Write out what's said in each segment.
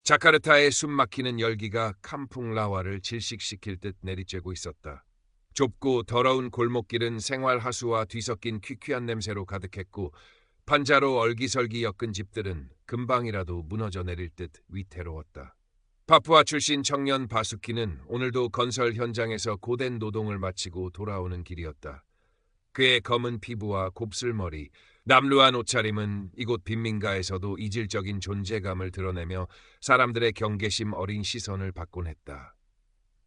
자카르타의 숨막히는 열기가 캄풍라와를 질식시킬 듯 내리쬐고 있었다. 좁고 더러운 골목길은 생활 하수와 뒤섞인 퀴퀴한 냄새로 가득했고 판자로 얼기설기 엮은 집들은 금방이라도 무너져 내릴 듯 위태로웠다. 파푸아 출신 청년 바수키는 오늘도 건설 현장에서 고된 노동을 마치고 돌아오는 길이었다. 그의 검은 피부와 곱슬머리, 남루한 옷차림은 이곳 빈민가에서도 이질적인 존재감을 드러내며 사람들의 경계심 어린 시선을 받곤 했다.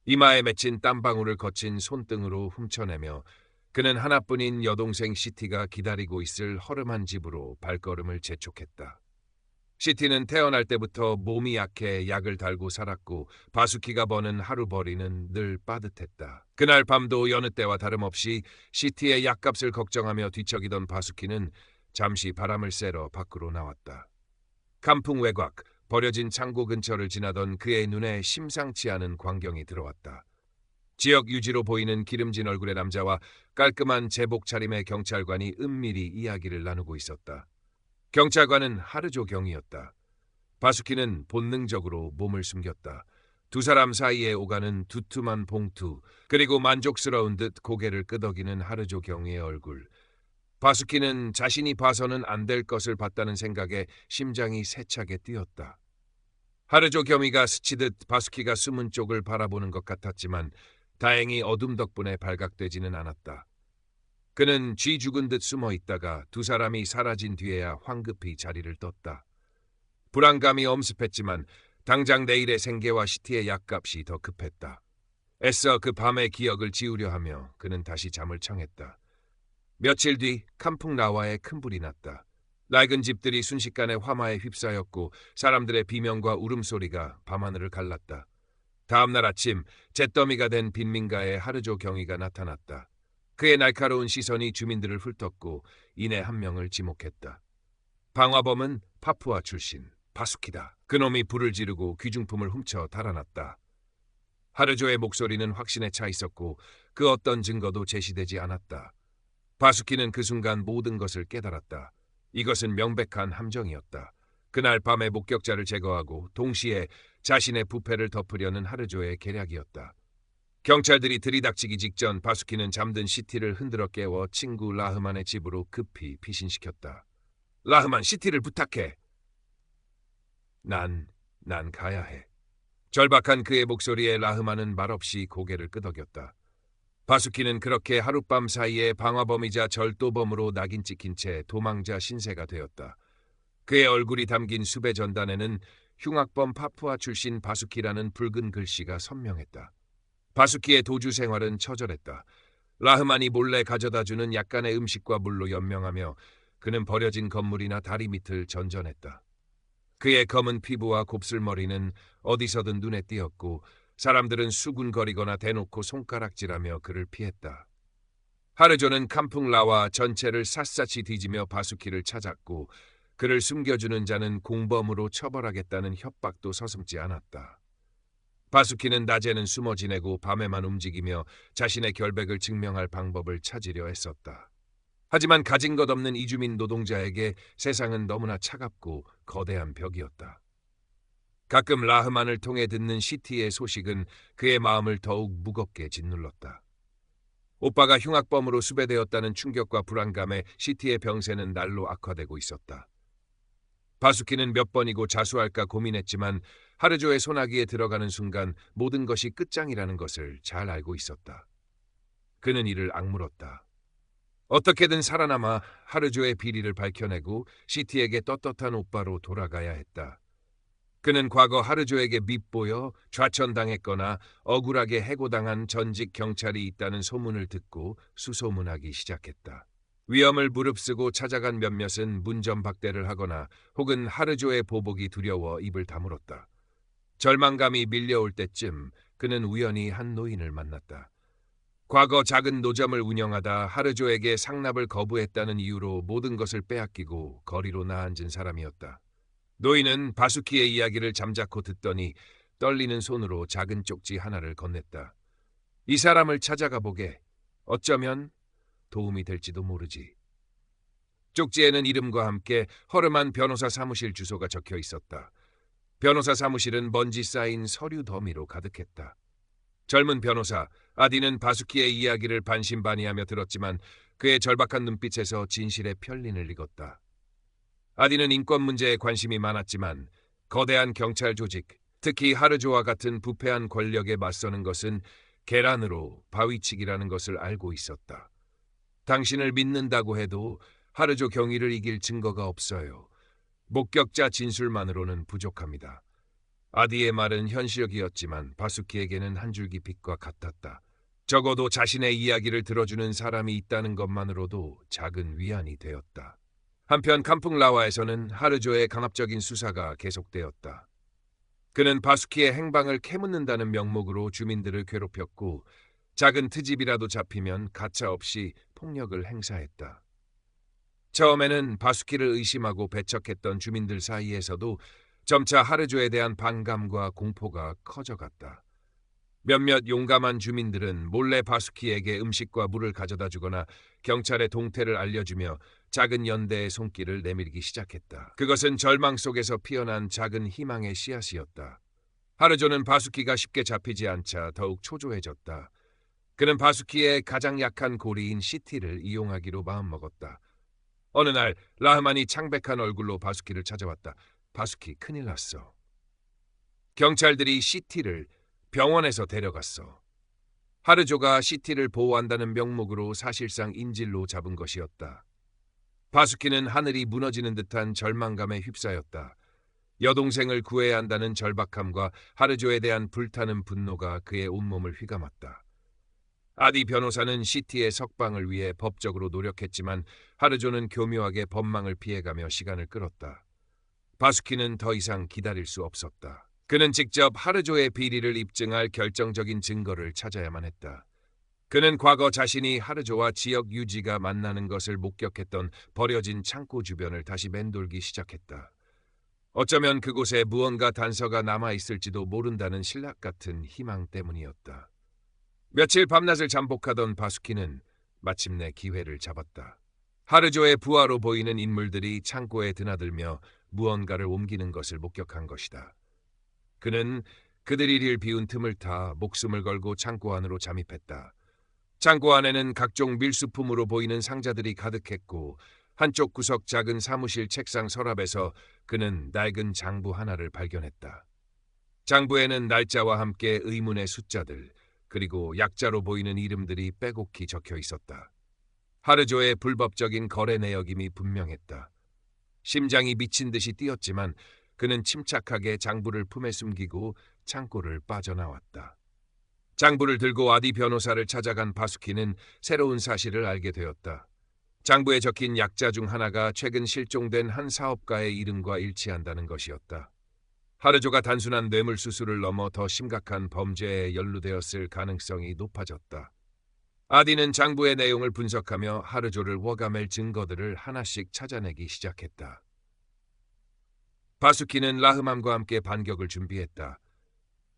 이마에 맺힌 땀방울을 거친 손등으로 훔쳐내며 그는 하나뿐인 여동생 시티가 기다리고 있을 허름한 집으로 발걸음을 재촉했다. 시티는 태어날 때부터 몸이 약해 약을 달고 살았고 바수키가 버는 하루벌이는 늘 빠듯했다. 그날 밤도 여느 때와 다름없이 시티의 약값을 걱정하며 뒤척이던 바수키는 잠시 바람을 쐬러 밖으로 나왔다. 캄풍 외곽, 버려진 창고 근처를 지나던 그의 눈에 심상치 않은 광경이 들어왔다. 지역 유지로 보이는 기름진 얼굴의 남자와 깔끔한 제복 차림의 경찰관이 은밀히 이야기를 나누고 있었다. 경찰관은 하르조 경이었다. 바수키는 본능적으로 몸을 숨겼다. 두 사람 사이에 오가는 두툼한 봉투, 그리고 만족스러운 듯 고개를 끄덕이는 하르조 경의 얼굴. 바수키는 자신이 봐서는 안 될 것을 봤다는 생각에 심장이 세차게 뛰었다. 하르조 경이가 스치듯 바수키가 숨은 쪽을 바라보는 것 같았지만 다행히 어둠 덕분에 발각되지는 않았다. 그는 쥐 죽은 듯 숨어 있다가 두 사람이 사라진 뒤에야 황급히 자리를 떴다. 불안감이 엄습했지만 당장 내일의 생계와 시티의 약값이 더 급했다. 애써 그 밤의 기억을 지우려 하며 그는 다시 잠을 청했다. 며칠 뒤 캄풍라와에 큰 불이 났다. 낡은 집들이 순식간에 화마에 휩싸였고 사람들의 비명과 울음소리가 밤하늘을 갈랐다. 다음 날 아침 잿더미가 된 빈민가에 하르조 경위가 나타났다. 그의 날카로운 시선이 주민들을 훑었고 이내 한 명을 지목했다. 방화범은 파푸아 출신 바수키다. 그놈이 불을 지르고 귀중품을 훔쳐 달아났다. 하르조의 목소리는 확신에 차 있었고 그 어떤 증거도 제시되지 않았다. 바수키는 그 순간 모든 것을 깨달았다. 이것은 명백한 함정이었다. 그날 밤에 목격자를 제거하고 동시에 자신의 부패를 덮으려는 하르조의 계략이었다. 경찰들이 들이닥치기 직전 바수키는 잠든 시티를 흔들어 깨워 친구 라흐만의 집으로 급히 피신시켰다. 라흐만, 시티를 부탁해. 난 가야 해. 절박한 그의 목소리에 라흐만은 말없이 고개를 끄덕였다. 바수키는 그렇게 하룻밤 사이에 방화범이자 절도범으로 낙인 찍힌 채 도망자 신세가 되었다. 그의 얼굴이 담긴 수배 전단에는 흉악범 파푸아 출신 바수키라는 붉은 글씨가 선명했다. 바수키의 도주 생활은 처절했다. 라흐만이 몰래 가져다주는 약간의 음식과 물로 연명하며 그는 버려진 건물이나 다리 밑을 전전했다. 그의 검은 피부와 곱슬머리는 어디서든 눈에 띄었고 사람들은 수군거리거나 대놓고 손가락질하며 그를 피했다. 하르조는 캄풍라와 전체를 샅샅이 뒤지며 바수키를 찾았고 그를 숨겨주는 자는 공범으로 처벌하겠다는 협박도 서슴지 않았다. 바수키는 낮에는 숨어 지내고 밤에만 움직이며 자신의 결백을 증명할 방법을 찾으려 애썼다. 하지만 가진 것 없는 이주민 노동자에게 세상은 너무나 차갑고 거대한 벽이었다. 가끔 라흐만을 통해 듣는 시티의 소식은 그의 마음을 더욱 무겁게 짓눌렀다. 오빠가 흉악범으로 수배되었다는 충격과 불안감에 시티의 병세는 날로 악화되고 있었다. 바수키는 몇 번이고 자수할까 고민했지만 하르조의 소나기에 들어가는 순간 모든 것이 끝장이라는 것을 잘 알고 있었다. 그는 이를 악물었다. 어떻게든 살아남아 하르조의 비리를 밝혀내고 시티에게 떳떳한 오빠로 돌아가야 했다. 그는 과거 하르조에게 밉보여 좌천당했거나 억울하게 해고당한 전직 경찰이 있다는 소문을 듣고 수소문하기 시작했다. 위험을 무릅쓰고 찾아간 몇몇은 문전박대를 하거나 혹은 하르조의 보복이 두려워 입을 다물었다. 절망감이 밀려올 때쯤 그는 우연히 한 노인을 만났다. 과거 작은 노점을 운영하다 하르조에게 상납을 거부했다는 이유로 모든 것을 빼앗기고 거리로 나앉은 사람이었다. 노인은 바수키의 이야기를 잠자코 듣더니 떨리는 손으로 작은 쪽지 하나를 건넸다. 이 사람을 찾아가 보게. 어쩌면 도움이 될지도 모르지. 쪽지에는 이름과 함께 허름한 변호사 사무실 주소가 적혀 있었다. 변호사 사무실은 먼지 쌓인 서류 더미로 가득했다. 젊은 변호사 아디는 바수키의 이야기를 반신반의하며 들었지만 그의 절박한 눈빛에서 진실의 편린을 읽었다. 아디는 인권 문제에 관심이 많았지만 거대한 경찰 조직, 특히 하르조와 같은 부패한 권력에 맞서는 것은 계란으로 바위치기라는 것을 알고 있었다. 당신을 믿는다고 해도 하르조 경위를 이길 증거가 없어요. 목격자 진술만으로는 부족합니다. 아디의 말은 현실적이었지만 바수키에게는 한 줄기 빛과 같았다. 적어도 자신의 이야기를 들어주는 사람이 있다는 것만으로도 작은 위안이 되었다. 한편 캄풍라와에서는 하르조의 강압적인 수사가 계속되었다. 그는 바수키의 행방을 캐묻는다는 명목으로 주민들을 괴롭혔고 작은 트집이라도 잡히면 가차없이 폭력을 행사했다. 처음에는 바수키를 의심하고 배척했던 주민들 사이에서도 점차 하르조에 대한 반감과 공포가 커져갔다. 몇몇 용감한 주민들은 몰래 바수키에게 음식과 물을 가져다 주거나 경찰에 동태를 알려주며 작은 연대의 손길을 내밀기 시작했다. 그것은 절망 속에서 피어난 작은 희망의 씨앗이었다. 하르조는 바수키가 쉽게 잡히지 않자 더욱 초조해졌다. 그는 바수키의 가장 약한 고리인 시티를 이용하기로 마음먹었다. 어느 날 라흐만이 창백한 얼굴로 바수키를 찾아왔다. 바수키, 큰일 났어. 경찰들이 시티를 병원에서 데려갔어. 하르조가 시티를 보호한다는 명목으로 사실상 인질로 잡은 것이었다. 바수키는 하늘이 무너지는 듯한 절망감에 휩싸였다. 여동생을 구해야 한다는 절박함과 하르조에 대한 불타는 분노가 그의 온몸을 휘감았다. 아디 변호사는 시티의 석방을 위해 법적으로 노력했지만 하르조는 교묘하게 법망을 피해가며 시간을 끌었다. 바수키는 더 이상 기다릴 수 없었다. 그는 직접 하르조의 비리를 입증할 결정적인 증거를 찾아야만 했다. 그는 과거 자신이 하르조와 지역 유지가 만나는 것을 목격했던 버려진 창고 주변을 다시 맴돌기 시작했다. 어쩌면 그곳에 무언가 단서가 남아있을지도 모른다는 신락 같은 희망 때문이었다. 며칠 밤낮을 잠복하던 바수키는 마침내 기회를 잡았다. 하르조의 부하로 보이는 인물들이 창고에 드나들며 무언가를 옮기는 것을 목격한 것이다. 그는 그들이 이를 비운 틈을 타 목숨을 걸고 창고 안으로 잠입했다. 창고 안에는 각종 밀수품으로 보이는 상자들이 가득했고 한쪽 구석 작은 사무실 책상 서랍에서 그는 낡은 장부 하나를 발견했다. 장부에는 날짜와 함께 의문의 숫자들, 그리고 약자로 보이는 이름들이 빼곡히 적혀 있었다. 하르조의 불법적인 거래 내역임이 분명했다. 심장이 미친 듯이 뛰었지만 그는 침착하게 장부를 품에 숨기고 창고를 빠져나왔다. 장부를 들고 아디 변호사를 찾아간 바수키는 새로운 사실을 알게 되었다. 장부에 적힌 약자 중 하나가 최근 실종된 한 사업가의 이름과 일치한다는 것이었다. 하르조가 단순한 뇌물수수를 넘어 더 심각한 범죄에 연루되었을 가능성이 높아졌다. 아디는 장부의 내용을 분석하며 하르조를 워감할 증거들을 하나씩 찾아내기 시작했다. 바수키는 라흐맘과 함께 반격을 준비했다.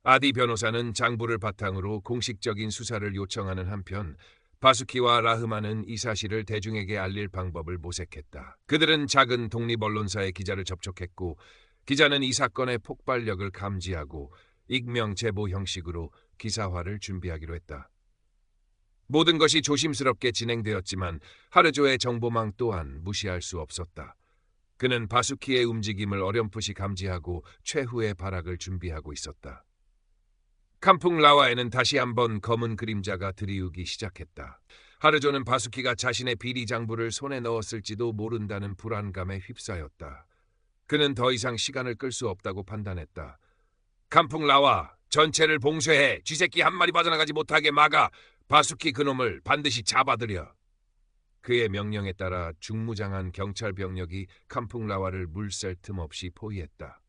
아디 변호사는 장부를 바탕으로 공식적인 수사를 요청하는 한편 바수키와 라흐만은 이 사실을 대중에게 알릴 방법을 모색했다. 그들은 작은 독립 언론사의 기자를 접촉했고 기자는 이 사건의 폭발력을 감지하고 익명 제보 형식으로 기사화를 준비하기로 했다. 모든 것이 조심스럽게 진행되었지만 하르조의 정보망 또한 무시할 수 없었다. 그는 바수키의 움직임을 어렴풋이 감지하고 최후의 발악을 준비하고 있었다. 캄풍라와에는 다시 한번 검은 그림자가 들이우기 시작했다. 하르조는 바수키가 자신의 비리 장부를 손에 넣었을지도 모른다는 불안감에 휩싸였다. 그는 더 이상 시간을 끌 수 없다고 판단했다. 캄풍라와, 전체를 봉쇄해 쥐새끼 한 마리 빠져나가지 못하게 막아. 바수키 그놈을 반드시 잡아들여. 그의 명령에 따라 중무장한 경찰 병력이 캄풍라와를 물샐 틈 없이 포위했다.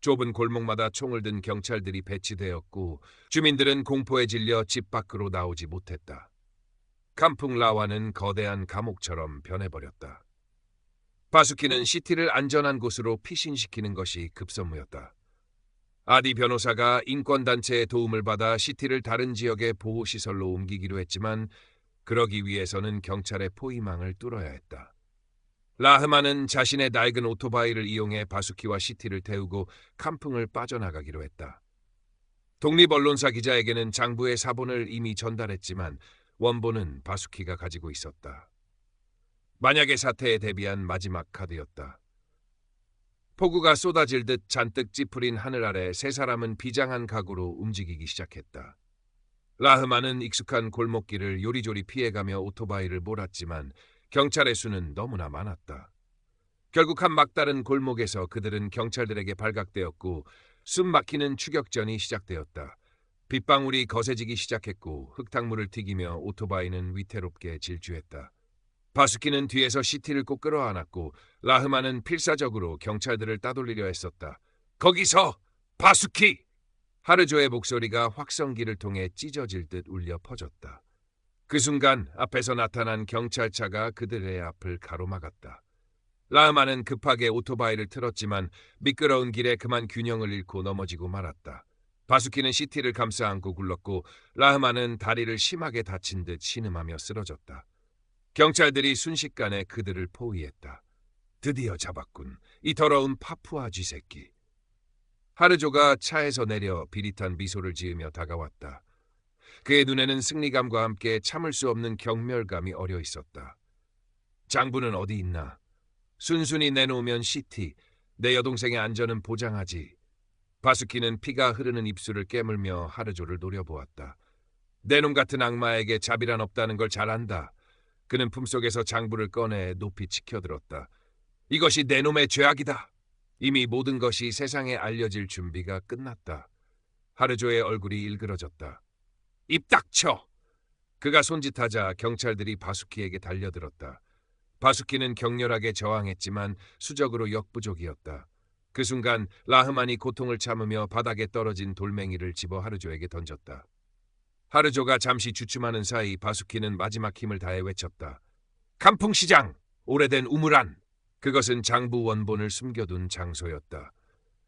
좁은 골목마다 총을 든 경찰들이 배치되었고 주민들은 공포에 질려 집 밖으로 나오지 못했다. 캄풍라와는 거대한 감옥처럼 변해버렸다. 바수키는 시티를 안전한 곳으로 피신시키는 것이 급선무였다. 아디 변호사가 인권단체의 도움을 받아 시티를 다른 지역의 보호시설로 옮기기로 했지만 그러기 위해서는 경찰의 포위망을 뚫어야 했다. 라흐만은 자신의 낡은 오토바이를 이용해 바수키와 시티를 태우고 캄풍을 빠져나가기로 했다. 독립언론사 기자에게는 장부의 사본을 이미 전달했지만 원본은 바수키가 가지고 있었다. 만약의 사태에 대비한 마지막 카드였다. 폭우가 쏟아질 듯 잔뜩 찌푸린 하늘 아래 세 사람은 비장한 각오로 움직이기 시작했다. 라흐만은 익숙한 골목길을 요리조리 피해가며 오토바이를 몰았지만 경찰의 수는 너무나 많았다. 결국 한 막다른 골목에서 그들은 경찰들에게 발각되었고 숨 막히는 추격전이 시작되었다. 빗방울이 거세지기 시작했고 흙탕물을 튀기며 오토바이는 위태롭게 질주했다. 바수키는 뒤에서 시티를 꼭 끌어안았고 라흐만은 필사적으로 경찰들을 따돌리려 했었다. 거기서! 바수키! 하르조의 목소리가 확성기를 통해 찢어질 듯 울려 퍼졌다. 그 순간 앞에서 나타난 경찰차가 그들의 앞을 가로막았다. 라흐만은 급하게 오토바이를 틀었지만 미끄러운 길에 그만 균형을 잃고 넘어지고 말았다. 바수키는 시티를 감싸 안고 굴렀고 라흐만은 다리를 심하게 다친 듯 신음하며 쓰러졌다. 경찰들이 순식간에 그들을 포위했다. 드디어 잡았군. 이 더러운 파푸아 쥐새끼. 하르조가 차에서 내려 비릿한 미소를 지으며 다가왔다. 그의 눈에는 승리감과 함께 참을 수 없는 경멸감이 어려 있었다. 장부는 어디 있나? 순순히 내놓으면 시티, 내 여동생의 안전은 보장하지. 바수키는 피가 흐르는 입술을 깨물며 하르조를 노려보았다. 내 놈 같은 악마에게 자비란 없다는 걸 잘 안다. 그는 품속에서 장부를 꺼내 높이 치켜들었다. 이것이 내 놈의 죄악이다. 이미 모든 것이 세상에 알려질 준비가 끝났다. 하르조의 얼굴이 일그러졌다. 입 닥쳐! 그가 손짓하자 경찰들이 바수키에게 달려들었다. 바수키는 격렬하게 저항했지만 수적으로 역부족이었다. 그 순간 라흐만이 고통을 참으며 바닥에 떨어진 돌멩이를 집어 하르조에게 던졌다. 하르조가 잠시 주춤하는 사이 바수키는 마지막 힘을 다해 외쳤다. 캄풍시장! 오래된 우물안! 그것은 장부 원본을 숨겨둔 장소였다.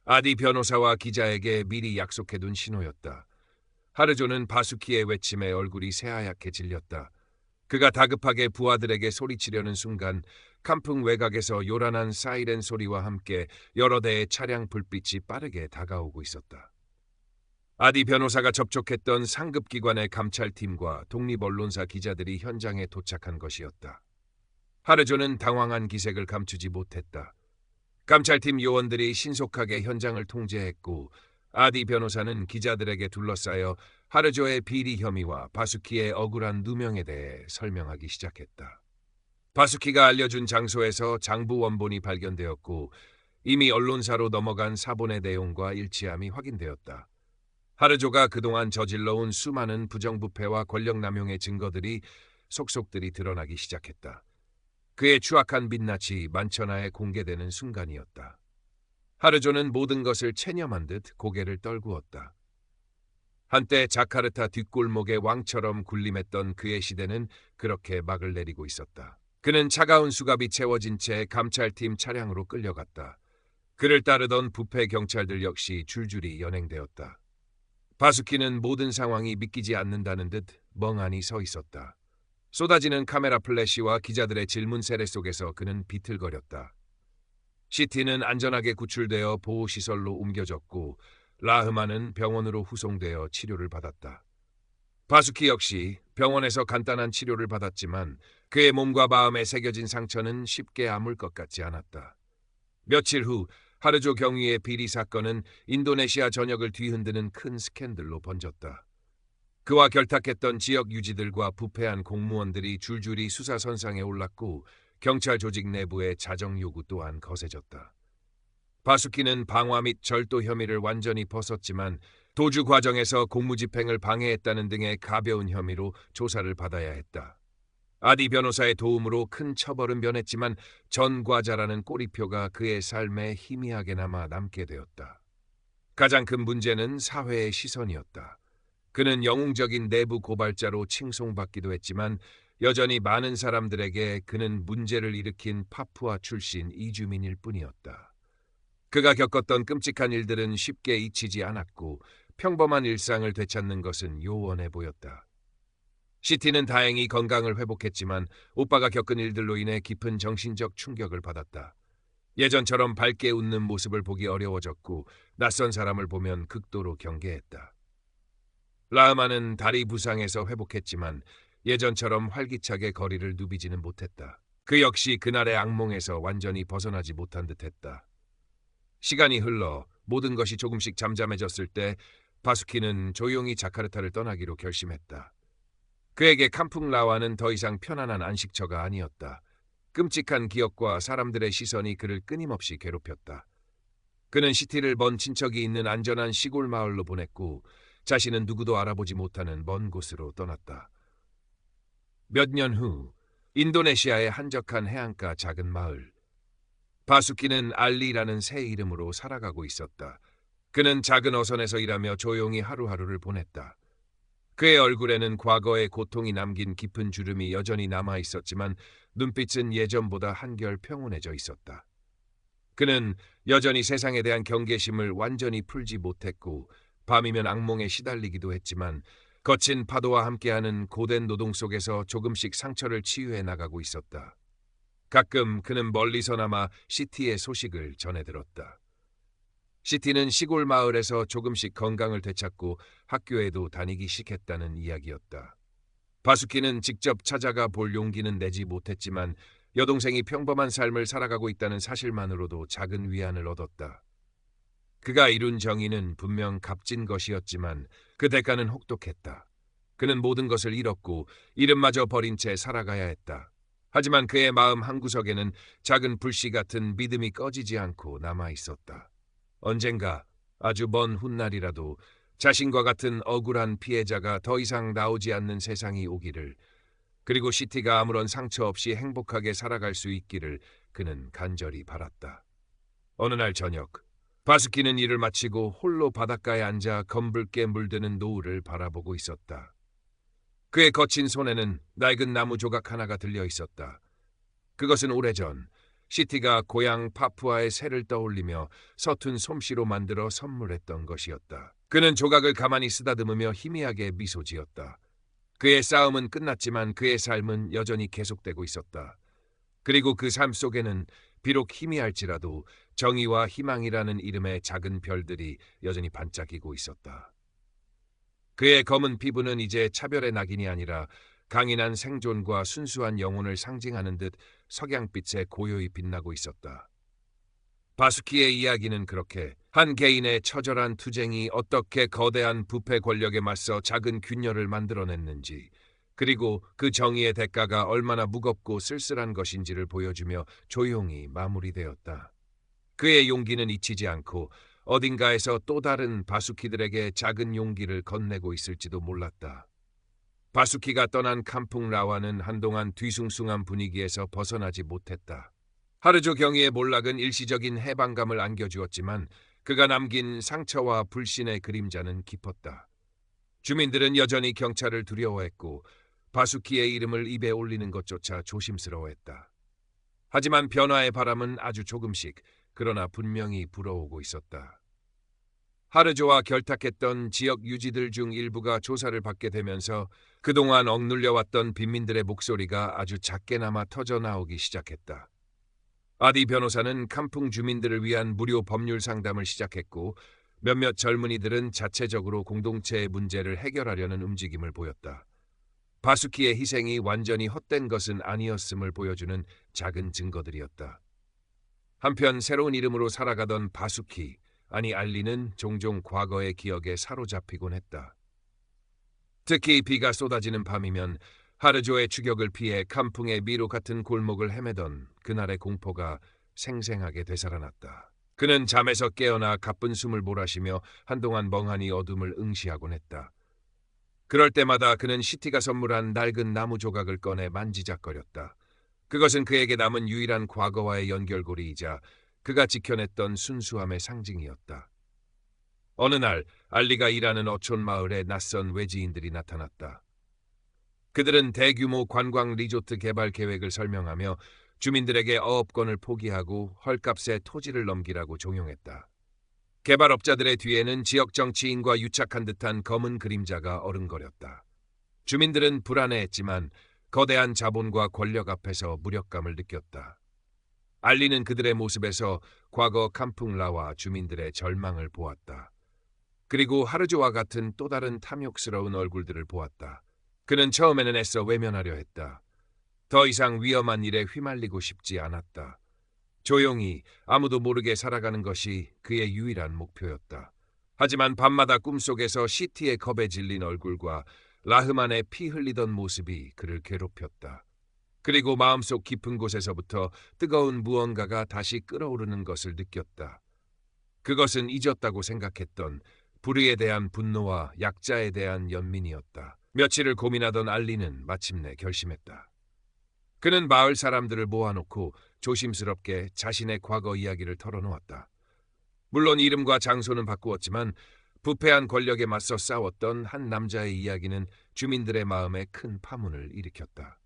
아디 변호사와 기자에게 미리 약속해둔 신호였다. 하르조는 바수키의 외침에 얼굴이 새하얗게 질렸다. 그가 다급하게 부하들에게 소리치려는 순간 캄풍 외곽에서 요란한 사이렌 소리와 함께 여러 대의 차량 불빛이 빠르게 다가오고 있었다. 아디 변호사가 접촉했던 상급기관의 감찰팀과 독립언론사 기자들이 현장에 도착한 것이었다. 하르조는 당황한 기색을 감추지 못했다. 감찰팀 요원들이 신속하게 현장을 통제했고 아디 변호사는 기자들에게 둘러싸여 하르조의 비리 혐의와 바수키의 억울한 누명에 대해 설명하기 시작했다. 바수키가 알려준 장소에서 장부 원본이 발견되었고 이미 언론사로 넘어간 사본의 내용과 일치함이 확인되었다. 하르조가 그동안 저질러온 수많은 부정부패와 권력남용의 증거들이 속속들이 드러나기 시작했다. 그의 추악한 민낯이 만천하에 공개되는 순간이었다. 하르조는 모든 것을 체념한 듯 고개를 떨구었다. 한때 자카르타 뒷골목의 왕처럼 군림했던 그의 시대는 그렇게 막을 내리고 있었다. 그는 차가운 수갑이 채워진 채 감찰팀 차량으로 끌려갔다. 그를 따르던 부패 경찰들 역시 줄줄이 연행되었다. 바수키는 모든 상황이 믿기지 않는다는 듯 멍하니 서 있었다. 쏟아지는 카메라 플래시와 기자들의 질문 세례 속에서 그는 비틀거렸다. 시티는 안전하게 구출되어 보호시설로 옮겨졌고 라흐만은 병원으로 후송되어 치료를 받았다. 바수키 역시 병원에서 간단한 치료를 받았지만 그의 몸과 마음에 새겨진 상처는 쉽게 아물 것 같지 않았다. 며칠 후 하르조 경위의 비리 사건은 인도네시아 전역을 뒤흔드는 큰 스캔들로 번졌다. 그와 결탁했던 지역 유지들과 부패한 공무원들이 줄줄이 수사선상에 올랐고 경찰 조직 내부의 자정 요구 또한 거세졌다. 바수키는 방화 및 절도 혐의를 완전히 벗었지만 도주 과정에서 공무집행을 방해했다는 등의 가벼운 혐의로 조사를 받아야 했다. 아디 변호사의 도움으로 큰 처벌은 면했지만 전과자라는 꼬리표가 그의 삶에 희미하게나마 남게 되었다. 가장 큰 문제는 사회의 시선이었다. 그는 영웅적인 내부 고발자로 칭송받기도 했지만 여전히 많은 사람들에게 그는 문제를 일으킨 파푸아 출신 이주민일 뿐이었다. 그가 겪었던 끔찍한 일들은 쉽게 잊히지 않았고 평범한 일상을 되찾는 것은 요원해 보였다. 시티는 다행히 건강을 회복했지만 오빠가 겪은 일들로 인해 깊은 정신적 충격을 받았다. 예전처럼 밝게 웃는 모습을 보기 어려워졌고 낯선 사람을 보면 극도로 경계했다. 라흐만은 다리 부상에서 회복했지만 예전처럼 활기차게 거리를 누비지는 못했다. 그 역시 그날의 악몽에서 완전히 벗어나지 못한 듯했다. 시간이 흘러 모든 것이 조금씩 잠잠해졌을 때 바수키는 조용히 자카르타를 떠나기로 결심했다. 그에게 캄풍라와는 더 이상 편안한 안식처가 아니었다. 끔찍한 기억과 사람들의 시선이 그를 끊임없이 괴롭혔다. 그는 시티를 먼 친척이 있는 안전한 시골 마을로 보냈고 자신은 누구도 알아보지 못하는 먼 곳으로 떠났다. 몇 년 후 인도네시아의 한적한 해안가 작은 마을. 바수키는 알리라는 새 이름으로 살아가고 있었다. 그는 작은 어선에서 일하며 조용히 하루하루를 보냈다. 그의 얼굴에는 과거의 고통이 남긴 깊은 주름이 여전히 남아 있었지만 눈빛은 예전보다 한결 평온해져 있었다. 그는 여전히 세상에 대한 경계심을 완전히 풀지 못했고 밤이면 악몽에 시달리기도 했지만 거친 파도와 함께하는 고된 노동 속에서 조금씩 상처를 치유해 나가고 있었다. 가끔 그는 멀리서나마 시티의 소식을 전해 들었다. 시티는 시골 마을에서 조금씩 건강을 되찾고 학교에도 다니기 시작했다는 이야기였다. 바수키는 직접 찾아가 볼 용기는 내지 못했지만 여동생이 평범한 삶을 살아가고 있다는 사실만으로도 작은 위안을 얻었다. 그가 이룬 정의는 분명 값진 것이었지만 그 대가는 혹독했다. 그는 모든 것을 잃었고 이름마저 버린 채 살아가야 했다. 하지만 그의 마음 한구석에는 작은 불씨 같은 믿음이 꺼지지 않고 남아 있었다. 언젠가 아주 먼 훗날이라도 자신과 같은 억울한 피해자가 더 이상 나오지 않는 세상이 오기를, 그리고 시티가 아무런 상처 없이 행복하게 살아갈 수 있기를 그는 간절히 바랐다. 어느 날 저녁, 바수키는 일을 마치고 홀로 바닷가에 앉아 검붉게 물드는 노을을 바라보고 있었다. 그의 거친 손에는 낡은 나무 조각 하나가 들려 있었다. 그것은 오래전 시티가 고향 파푸아의 새를 떠올리며 서툰 솜씨로 만들어 선물했던 것이었다. 그는 조각을 가만히 쓰다듬으며 희미하게 미소 지었다. 그의 싸움은 끝났지만 그의 삶은 여전히 계속되고 있었다. 그리고 그 삶 속에는 비록 희미할지라도 정의와 희망이라는 이름의 작은 별들이 여전히 반짝이고 있었다. 그의 검은 피부는 이제 차별의 낙인이 아니라 강인한 생존과 순수한 영혼을 상징하는 듯 석양빛에 고요히 빛나고 있었다. 바수키의 이야기는 그렇게 한 개인의 처절한 투쟁이 어떻게 거대한 부패 권력에 맞서 작은 균열을 만들어냈는지, 그리고 그 정의의 대가가 얼마나 무겁고 쓸쓸한 것인지를 보여주며 조용히 마무리되었다. 그의 용기는 잊히지 않고 어딘가에서 또 다른 바수키들에게 작은 용기를 건네고 있을지도 몰랐다. 바수키가 떠난 캄풍라와는 한동안 뒤숭숭한 분위기에서 벗어나지 못했다. 하르조 경위의 몰락은 일시적인 해방감을 안겨주었지만 그가 남긴 상처와 불신의 그림자는 깊었다. 주민들은 여전히 경찰을 두려워했고 바수키의 이름을 입에 올리는 것조차 조심스러워했다. 하지만 변화의 바람은 아주 조금씩, 그러나 분명히 불어오고 있었다. 하르조와 결탁했던 지역 유지들 중 일부가 조사를 받게 되면서 그동안 억눌려왔던 빈민들의 목소리가 아주 작게나마 터져나오기 시작했다. 아디 변호사는 캄풍 주민들을 위한 무료 법률 상담을 시작했고 몇몇 젊은이들은 자체적으로 공동체의 문제를 해결하려는 움직임을 보였다. 바수키의 희생이 완전히 헛된 것은 아니었음을 보여주는 작은 증거들이었다. 한편 새로운 이름으로 살아가던 바수키, 아니 알리는 종종 과거의 기억에 사로잡히곤 했다. 특히 비가 쏟아지는 밤이면 하르조의 추격을 피해 캄풍의 미로 같은 골목을 헤매던 그날의 공포가 생생하게 되살아났다. 그는 잠에서 깨어나 가쁜 숨을 몰아쉬며 한동안 멍하니 어둠을 응시하곤 했다. 그럴 때마다 그는 시티가 선물한 낡은 나무 조각을 꺼내 만지작거렸다. 그것은 그에게 남은 유일한 과거와의 연결고리이자 그가 지켜냈던 순수함의 상징이었다. 어느 날 알리가 일하는 어촌 마을에 낯선 외지인들이 나타났다. 그들은 대규모 관광 리조트 개발 계획을 설명하며 주민들에게 어업권을 포기하고 헐값에 토지를 넘기라고 종용했다. 개발업자들의 뒤에는 지역 정치인과 유착한 듯한 검은 그림자가 어른거렸다. 주민들은 불안해했지만 거대한 자본과 권력 앞에서 무력감을 느꼈다. 알리는 그들의 모습에서 과거 캄풍라와 주민들의 절망을 보았다. 그리고 하르조와 같은 또 다른 탐욕스러운 얼굴들을 보았다. 그는 처음에는 애써 외면하려 했다. 더 이상 위험한 일에 휘말리고 싶지 않았다. 조용히 아무도 모르게 살아가는 것이 그의 유일한 목표였다. 하지만 밤마다 꿈속에서 시티의 겁에 질린 얼굴과 라흐만의 피 흘리던 모습이 그를 괴롭혔다. 그리고 마음속 깊은 곳에서부터 뜨거운 무언가가 다시 끓어오르는 것을 느꼈다. 그것은 잊었다고 생각했던 불의에 대한 분노와 약자에 대한 연민이었다. 며칠을 고민하던 알리는 마침내 결심했다. 그는 마을 사람들을 모아놓고 조심스럽게 자신의 과거 이야기를 털어놓았다. 물론 이름과 장소는 바꾸었지만 부패한 권력에 맞서 싸웠던 한 남자의 이야기는 주민들의 마음에 큰 파문을 일으켰다.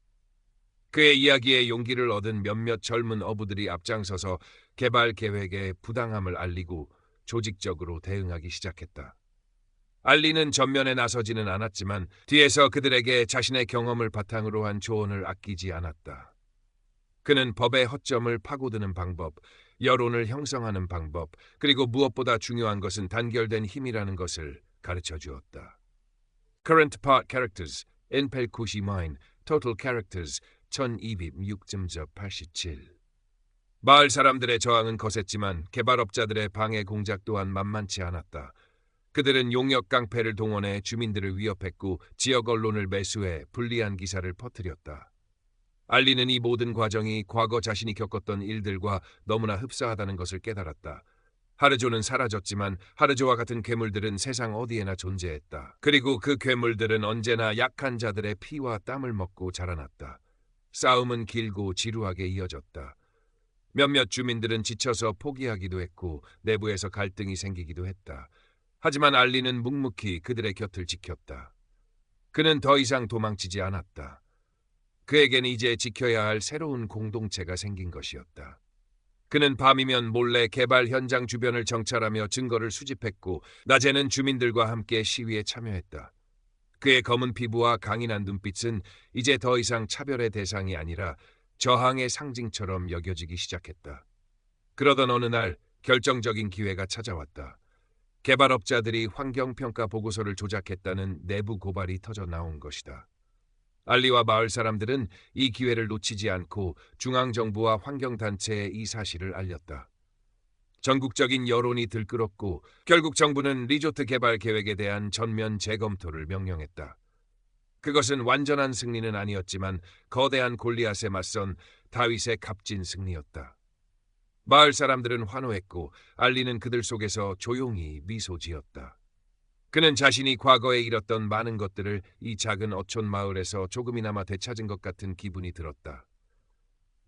그의 이야기에 용기를 얻은 몇몇 젊은 어부들이 앞장서서 개발 계획의 부당함을 알리고 조직적으로 대응하기 시작했다. 알리는 전면에 나서지는 않았지만 뒤에서 그들에게 자신의 경험을 바탕으로 한 조언을 아끼지 않았다. 그는 법의 허점을 파고드는 방법, 여론을 형성하는 방법, 그리고 무엇보다 중요한 것은 단결된 힘이라는 것을 가르쳐 주었다. Current Part Characters, NPL 99, Total Characters 1206.87. 마을 사람들의 저항은 거셌지만 개발업자들의 방해 공작 또한 만만치 않았다. 그들은 용역 깡패를 동원해 주민들을 위협했고 지역 언론을 매수해 불리한 기사를 퍼뜨렸다. 알리는 이 모든 과정이 과거 자신이 겪었던 일들과 너무나 흡사하다는 것을 깨달았다. 하르조는 사라졌지만 하르조와 같은 괴물들은 세상 어디에나 존재했다. 그리고 그 괴물들은 언제나 약한 자들의 피와 땀을 먹고 자라났다. 싸움은 길고 지루하게 이어졌다. 몇몇 주민들은 지쳐서 포기하기도 했고 내부에서 갈등이 생기기도 했다. 하지만 알리는 묵묵히 그들의 곁을 지켰다. 그는 더 이상 도망치지 않았다. 그에게는 이제 지켜야 할 새로운 공동체가 생긴 것이었다. 그는 밤이면 몰래 개발 현장 주변을 정찰하며 증거를 수집했고 낮에는 주민들과 함께 시위에 참여했다. 그의 검은 피부와 강인한 눈빛은 이제 더 이상 차별의 대상이 아니라 저항의 상징처럼 여겨지기 시작했다. 그러던 어느 날 결정적인 기회가 찾아왔다. 개발업자들이 환경평가 보고서를 조작했다는 내부 고발이 터져 나온 것이다. 알리와 마을 사람들은 이 기회를 놓치지 않고 중앙정부와 환경단체에 이 사실을 알렸다. 전국적인 여론이 들끓었고 결국 정부는 리조트 개발 계획에 대한 전면 재검토를 명령했다. 그것은 완전한 승리는 아니었지만 거대한 골리앗에 맞선 다윗의 값진 승리였다. 마을 사람들은 환호했고 알리는 그들 속에서 조용히 미소 지었다. 그는 자신이 과거에 잃었던 많은 것들을 이 작은 어촌 마을에서 조금이나마 되찾은 것 같은 기분이 들었다.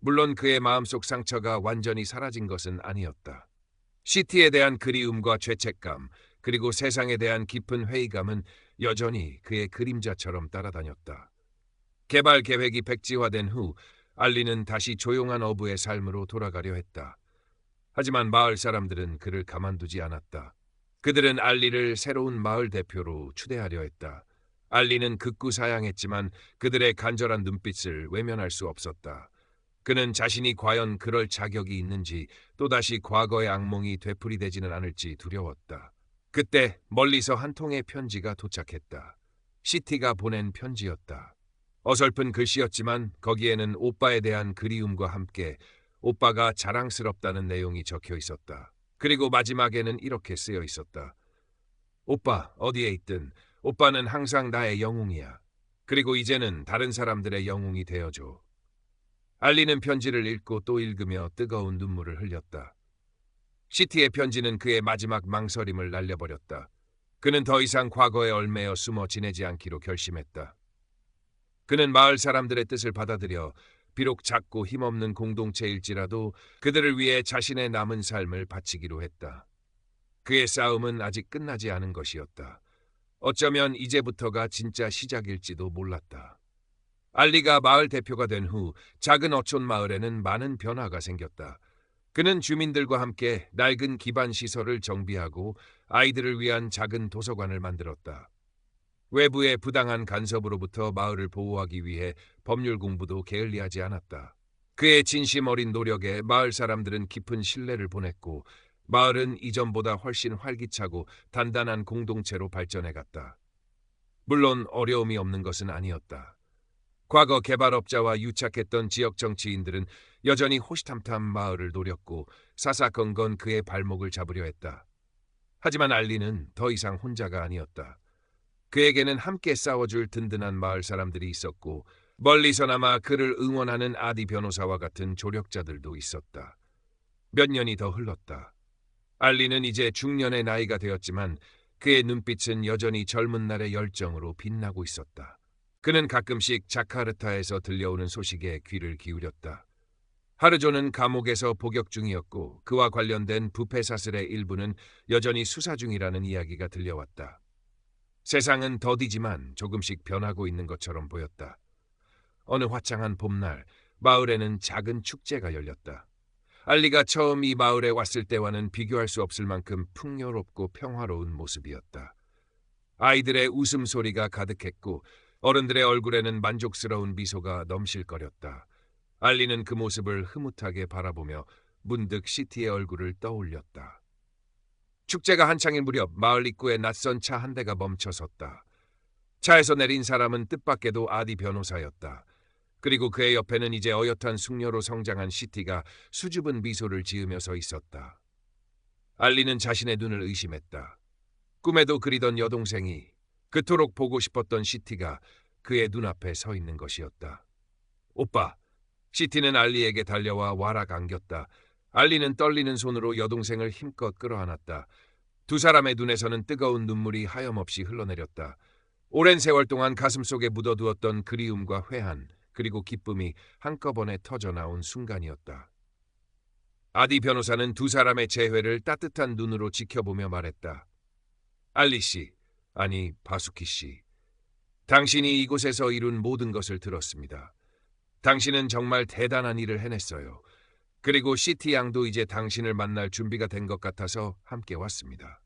물론 그의 마음속 상처가 완전히 사라진 것은 아니었다. 시티에 대한 그리움과 죄책감, 그리고 세상에 대한 깊은 회의감은 여전히 그의 그림자처럼 따라다녔다. 개발 계획이 백지화된 후 알리는 다시 조용한 어부의 삶으로 돌아가려 했다. 하지만 마을 사람들은 그를 가만두지 않았다. 그들은 알리를 새로운 마을 대표로 추대하려 했다. 알리는 극구 사양했지만 그들의 간절한 눈빛을 외면할 수 없었다. 그는 자신이 과연 그럴 자격이 있는지 또다시 과거의 악몽이 되풀이되지는 않을지 두려웠다. 그때 멀리서 한 통의 편지가 도착했다. 시티가 보낸 편지였다. 어설픈 글씨였지만 거기에는 오빠에 대한 그리움과 함께 오빠가 자랑스럽다는 내용이 적혀 있었다. 그리고 마지막에는 이렇게 쓰여 있었다. 오빠, 어디에 있든 오빠는 항상 나의 영웅이야. 그리고 이제는 다른 사람들의 영웅이 되어줘. 알리는 편지를 읽고 또 읽으며 뜨거운 눈물을 흘렸다. 시티의 편지는 그의 마지막 망설임을 날려버렸다. 그는 더 이상 과거에 얽매여 숨어 지내지 않기로 결심했다. 그는 마을 사람들의 뜻을 받아들여 비록 작고 힘없는 공동체일지라도 그들을 위해 자신의 남은 삶을 바치기로 했다. 그의 싸움은 아직 끝나지 않은 것이었다. 어쩌면 이제부터가 진짜 시작일지도 몰랐다. 알리가 마을 대표가 된 후 작은 어촌 마을에는 많은 변화가 생겼다. 그는 주민들과 함께 낡은 기반 시설을 정비하고 아이들을 위한 작은 도서관을 만들었다. 외부의 부당한 간섭으로부터 마을을 보호하기 위해 법률 공부도 게을리하지 않았다. 그의 진심 어린 노력에 마을 사람들은 깊은 신뢰를 보냈고 마을은 이전보다 훨씬 활기차고 단단한 공동체로 발전해갔다. 물론 어려움이 없는 것은 아니었다. 과거 개발업자와 유착했던 지역 정치인들은 여전히 호시탐탐 마을을 노렸고 사사건건 그의 발목을 잡으려 했다. 하지만 알리는 더 이상 혼자가 아니었다. 그에게는 함께 싸워줄 든든한 마을 사람들이 있었고 멀리서나마 그를 응원하는 아디 변호사와 같은 조력자들도 있었다. 몇 년이 더 흘렀다. 알리는 이제 중년의 나이가 되었지만 그의 눈빛은 여전히 젊은 날의 열정으로 빛나고 있었다. 그는 가끔씩 자카르타에서 들려오는 소식에 귀를 기울였다. 하르조는 감옥에서 복역 중이었고 그와 관련된 부패 사슬의 일부는 여전히 수사 중이라는 이야기가 들려왔다. 세상은 더디지만 조금씩 변하고 있는 것처럼 보였다. 어느 화창한 봄날 마을에는 작은 축제가 열렸다. 알리가 처음 이 마을에 왔을 때와는 비교할 수 없을 만큼 풍요롭고 평화로운 모습이었다. 아이들의 웃음소리가 가득했고 어른들의 얼굴에는 만족스러운 미소가 넘실거렸다. 알리는 그 모습을 흐뭇하게 바라보며 문득 시티의 얼굴을 떠올렸다. 축제가 한창일 무렵 마을 입구에 낯선 차 한 대가 멈춰섰다. 차에서 내린 사람은 뜻밖에도 아디 변호사였다. 그리고 그의 옆에는 이제 어엿한 숙녀로 성장한 시티가 수줍은 미소를 지으며 서 있었다. 알리는 자신의 눈을 의심했다. 꿈에도 그리던 여동생이 그토록 보고 싶었던 시티가 그의 눈앞에 서 있는 것이었다. 오빠! 시티는 알리에게 달려와 와락 안겼다. 알리는 떨리는 손으로 여동생을 힘껏 끌어안았다. 두 사람의 눈에서는 뜨거운 눈물이 하염없이 흘러내렸다. 오랜 세월 동안 가슴속에 묻어두었던 그리움과 회한, 그리고 기쁨이 한꺼번에 터져나온 순간이었다. 아디 변호사는 두 사람의 재회를 따뜻한 눈으로 지켜보며 말했다. 알리 씨, 아니 바수키 씨. 당신이 이곳에서 이룬 모든 것을 들었습니다. 당신은 정말 대단한 일을 해냈어요. 그리고 시티 양도 이제 당신을 만날 준비가 된 것 같아서 함께 왔습니다.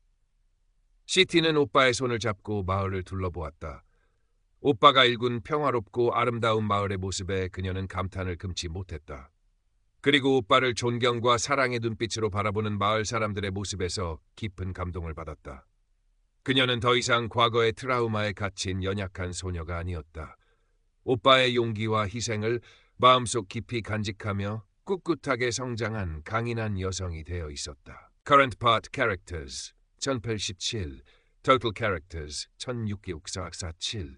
시티는 오빠의 손을 잡고 마을을 둘러보았다. 오빠가 일군 평화롭고 아름다운 마을의 모습에 그녀는 감탄을 금치 못했다. 그리고 오빠를 존경과 사랑의 눈빛으로 바라보는 마을 사람들의 모습에서 깊은 감동을 받았다. 그녀는 더 이상 과거의 트라우마에 갇힌 연약한 소녀가 아니었다. 오빠의 용기와 희생을 마음속 깊이 간직하며 꿋꿋하게 성장한 강인한 여성이 되어 있었다. Current Part Characters 1087, Total Characters 166447.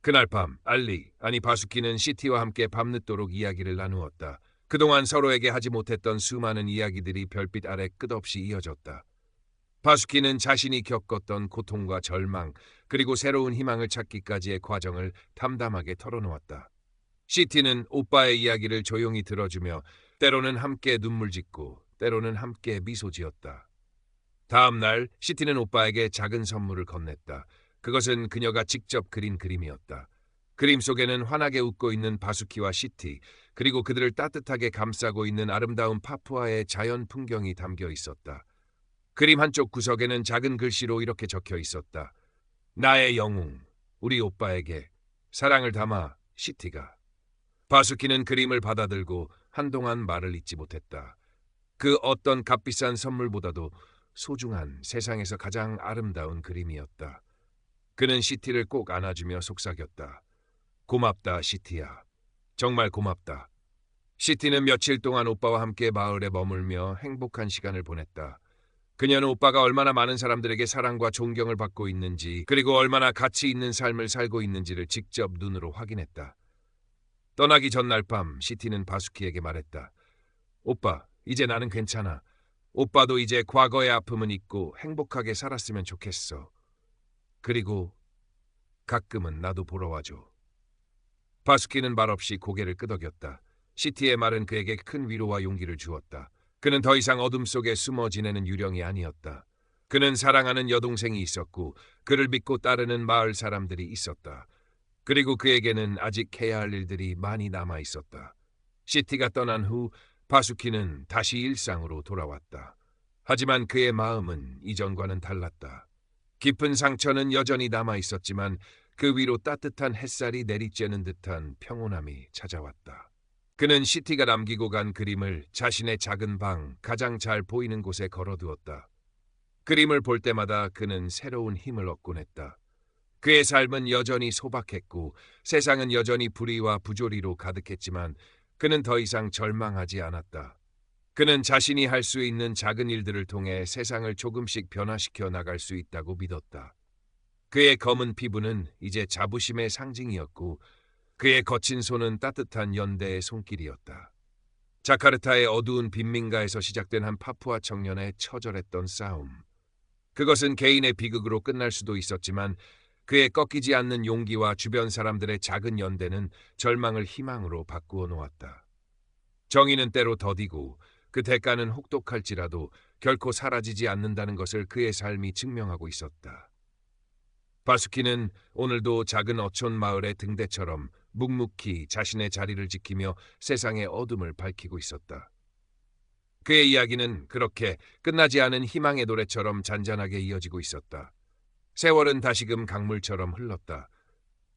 그날 밤 알리, 아니 바수키는 시티와 함께 밤늦도록 이야기를 나누었다. 그동안 서로에게 하지 못했던 수많은 이야기들이 별빛 아래 끝없이 이어졌다. 바수키는 자신이 겪었던 고통과 절망, 그리고 새로운 희망을 찾기까지의 과정을 담담하게 털어놓았다. 시티는 오빠의 이야기를 조용히 들어주며 때로는 함께 눈물 짓고 때로는 함께 미소 지었다. 다음 날 시티는 오빠에게 작은 선물을 건넸다. 그것은 그녀가 직접 그린 그림이었다. 그림 속에는 환하게 웃고 있는 바수키와 시티, 그리고 그들을 따뜻하게 감싸고 있는 아름다운 파푸아의 자연 풍경이 담겨 있었다. 그림 한쪽 구석에는 작은 글씨로 이렇게 적혀 있었다. 나의 영웅, 우리 오빠에게 사랑을 담아 시티가. 바수키는 그림을 받아들고 한동안 말을 잇지 못했다. 그 어떤 값비싼 선물보다도 소중한 세상에서 가장 아름다운 그림이었다. 그는 시티를 꼭 안아주며 속삭였다. 고맙다, 시티야. 정말 고맙다. 시티는 며칠 동안 오빠와 함께 마을에 머물며 행복한 시간을 보냈다. 그녀는 오빠가 얼마나 많은 사람들에게 사랑과 존경을 받고 있는지, 그리고 얼마나 가치 있는 삶을 살고 있는지를 직접 눈으로 확인했다. 떠나기 전날 밤 시티는 바수키에게 말했다. 오빠, 이제 나는 괜찮아. 오빠도 이제 과거의 아픔은 잊고 행복하게 살았으면 좋겠어. 그리고 가끔은 나도 보러 와줘. 바수키는 말없이 고개를 끄덕였다. 시티의 말은 그에게 큰 위로와 용기를 주었다. 그는 더 이상 어둠 속에 숨어 지내는 유령이 아니었다. 그는 사랑하는 여동생이 있었고 그를 믿고 따르는 마을 사람들이 있었다. 그리고 그에게는 아직 해야 할 일들이 많이 남아 있었다. 시티가 떠난 후 바수키는 다시 일상으로 돌아왔다. 하지만 그의 마음은 이전과는 달랐다. 깊은 상처는 여전히 남아 있었지만 그 위로 따뜻한 햇살이 내리쬐는 듯한 평온함이 찾아왔다. 그는 시티가 남기고 간 그림을 자신의 작은 방, 가장 잘 보이는 곳에 걸어두었다. 그림을 볼 때마다 그는 새로운 힘을 얻곤 했다. 그의 삶은 여전히 소박했고 세상은 여전히 불의와 부조리로 가득했지만 그는 더 이상 절망하지 않았다. 그는 자신이 할 수 있는 작은 일들을 통해 세상을 조금씩 변화시켜 나갈 수 있다고 믿었다. 그의 검은 피부는 이제 자부심의 상징이었고 그의 거친 손은 따뜻한 연대의 손길이었다. 자카르타의 어두운 빈민가에서 시작된 한 파푸아 청년의 처절했던 싸움. 그것은 개인의 비극으로 끝날 수도 있었지만 그의 꺾이지 않는 용기와 주변 사람들의 작은 연대는 절망을 희망으로 바꾸어 놓았다. 정의는 때로 더디고 그 대가는 혹독할지라도 결코 사라지지 않는다는 것을 그의 삶이 증명하고 있었다. 바수키는 오늘도 작은 어촌 마을의 등대처럼 묵묵히 자신의 자리를 지키며 세상의 어둠을 밝히고 있었다. 그의 이야기는 그렇게 끝나지 않은 희망의 노래처럼 잔잔하게 이어지고 있었다. 세월은 다시금 강물처럼 흘렀다.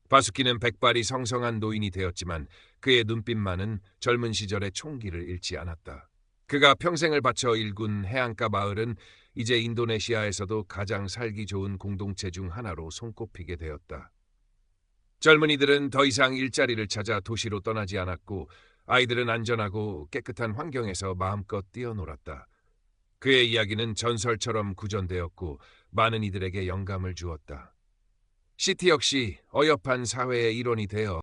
바수키는 백발이 성성한 노인이 되었지만 그의 눈빛만은 젊은 시절의 총기를 잃지 않았다. 그가 평생을 바쳐 일군 해안가 마을은 이제 인도네시아에서도 가장 살기 좋은 공동체 중 하나로 손꼽히게 되었다. 젊은이들은 더 이상 일자리를 찾아 도시로 떠나지 않았고 아이들은 안전하고 깨끗한 환경에서 마음껏 뛰어놀았다. 그의 이야기는 전설처럼 구전되었고 많은 이들에게 영감을 주었다. 시티 역시 어여쁜 사회의 일원이 되어